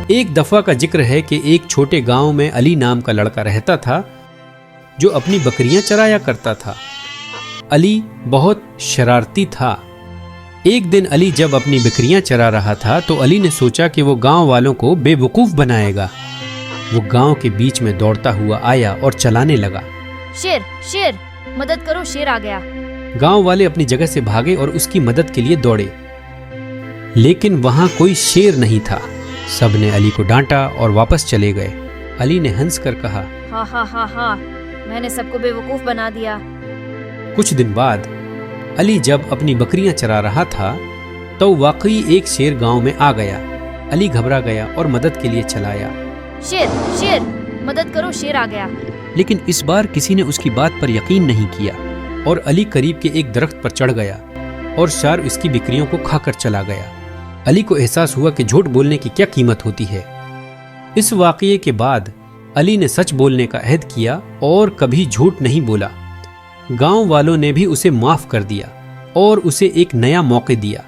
ایک دفعہ کا ذکر ہے کہ ایک چھوٹے گاؤں میں علی نام کا لڑکا رہتا تھا جو اپنی بکریاں چرایا کرتا تھا۔ علی بہت شرارتی تھا۔ ایک دن علی جب اپنی بکریاں چرا رہا تھا تو علی نے سوچا کہ وہ گاؤں والوں کو بے وقوف بنائے گا۔ وہ گاؤں کے بیچ میں دوڑتا ہوا آیا اور چلانے لگا۔ شیر شیر مدد کرو، شیر آ گیا۔ گاؤں والے اپنی جگہ سے بھاگے اور اس کی مدد کے لیے دوڑے، لیکن وہاں کوئی شیر نہیں تھا۔ سب نے علی کو ڈانٹا اور واپس چلے گئے۔ علی نے ہنس کر کہا، ہاں ہاں ہاں ہاں، میں نے سب کو بے وقوف بنا دیا۔ کچھ دن بعد علی جب اپنی بکریاں چرا رہا تھا تو واقعی ایک شیر گاؤں میں آ گیا۔ علی گھبرا گیا اور مدد کے لیے چلایا، شیر شیر مدد کرو، شیر آ گیا۔ لیکن اس بار کسی نے اس کی بات پر یقین نہیں کیا اور علی قریب کے ایک درخت پر چڑھ گیا اور شیر اس کی بکریوں کو کھا کر چلا گیا۔ علی کو احساس ہوا کہ جھوٹ بولنے کی کیا قیمت ہوتی ہے۔ اس واقعے کے بعد علی نے سچ بولنے کا عہد کیا اور کبھی جھوٹ نہیں بولا۔ گاؤں والوں نے بھی اسے معاف کر دیا اور اسے ایک نیا موقع دیا۔